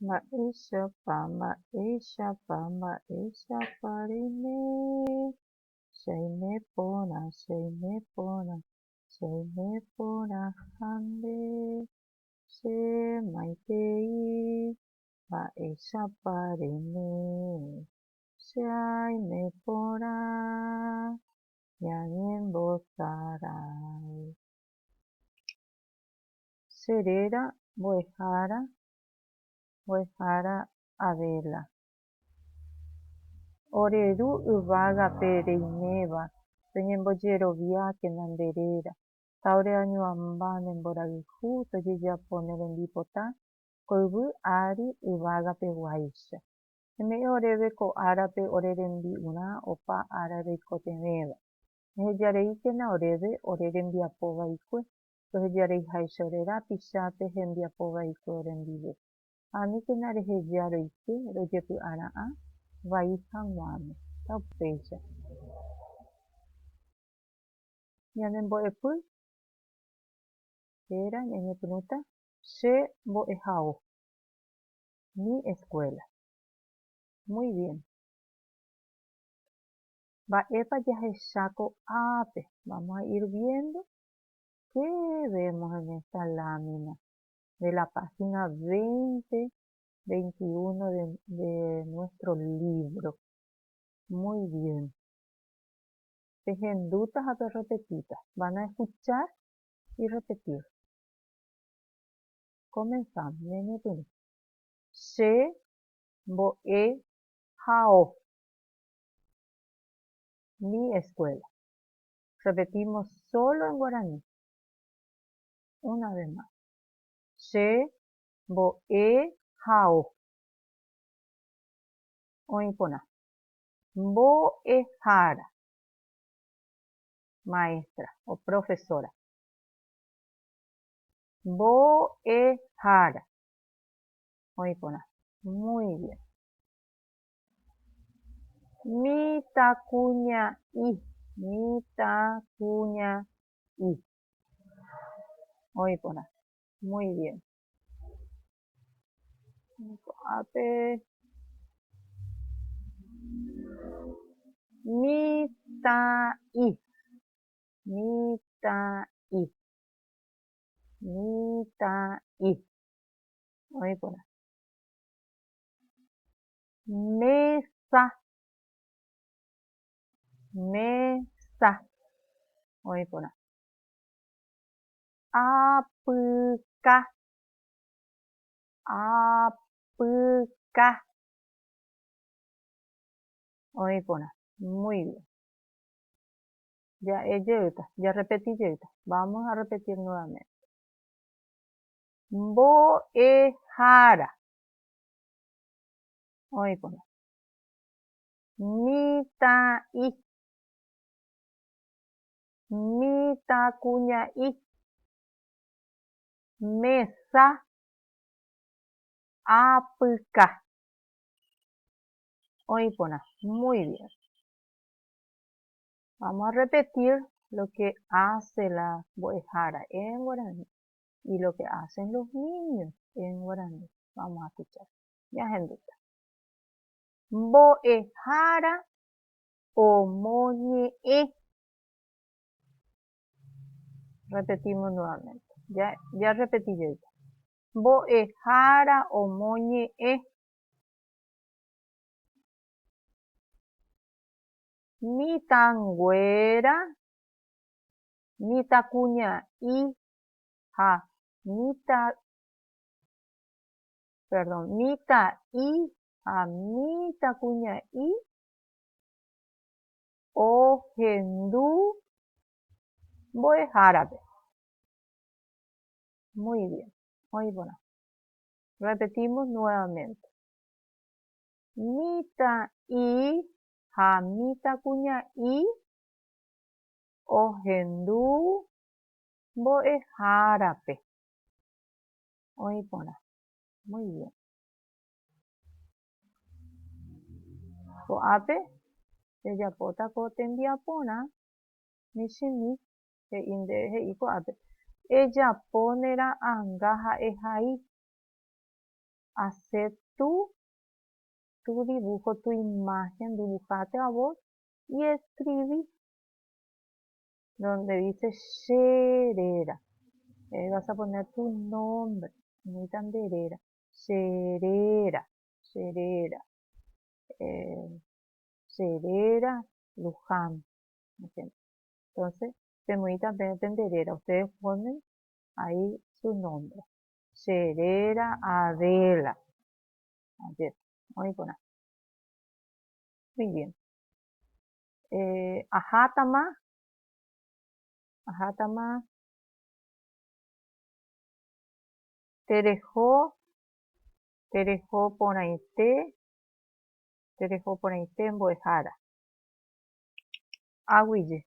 Maisha rine. Shaime pona hande. She maitei. Maisha rine. Shaime pona. Yanin botarai. Serera boejara Adela. Oreru yvágape reiméva toñembojerovia kenanderera. Taure añuãmba nemboravyhu tojejapo ne rembipota koyvy ári yvágapeguáicha. Heme'ẽ oréve ko árape ore rembi'urã opa ára reikotevéva. Ehejareíkena oréve ore rembiapo vaikue rohejareiháicha ore rapichápe hembiapo vaikue orendive. Aníkena reheja roike rojepy'ara'ã vai hag̃uáme. Ta upéicha. Ñanembo'epy héra ñañepyrũta che mbo'ehao. Mi escuela. Muy bien. Mba'épa jahecháko ápe. Vamos a ir viendo qué vemos en esta lámina de la página 20, 21 de nuestro libro. Muy bien. Pejendutas a repetitas. Van a escuchar y repetir. Comenzamos. Che mbo'ehao. Mi escuela. Repetimos solo en guaraní. Una vez más. Che mbo'ehao. Oĩporã. Mbo'ehára. Maestra o profesora. Mbo'ehára. Oĩporã. Muy bien. Mitãkuña'i. Mitãkuña'i. Oĩporã. Muy bien. Ápe. Mitã'i. Mitã'i. Mitã'i. Oĩporã. Mesa. Mesa. Oĩporã. Apyka. Apyka. Oĩporã. Muy bien. Ya jeýta. Ya repetí jeýta. Vamos a repetir nuevamente. Mbo'ehára. Oĩporã. Mitã'i. Mitãkuña'i. Mesa. Apyka. Oĩporã. Muy bien. Vamos a repetir lo que hace la mbo'ehára en guaraní y lo que hacen los niños en guaraní. Vamos a escuchar. Ñahenduta. Mbo'ehára omoñe'ẽ. Repetimos nuevamente. Ya repetí yo. Mbo'ehára omoñe'ẽ. Mitãnguéra. Mitãkuña'i ha mita'i ha mitãkuña'i ohendu mbo'ehárape. Muy bien. Oĩporã. Repetimos nuevamente. Mita'i ha mitãkuña'i ohendu mbo'ehárape. Oĩporã. Muy bien. Ko'ápe ejapóta ko tembiaporã michĩmi he'i ko'ápe. Ejapo ne ra'ãnga ha'eha'i. hacer tu dibujo, tu imagen, dibujate a vos y escribí donde dice Sherera. Vas a poner tu nombre, ni tan derera, Sherera, Sherera, eh, Sherera, Luján. ¿Entiendes? Entonces, Temuita Benderera, ustedes ponen ahí su nombre. Sherera Adela. Ayer. Muy buena. Muy bien. Ajatama. Ajatama. Terejo. Terejo Ponaite. Terejo Ponaite en Boejara. Aguille.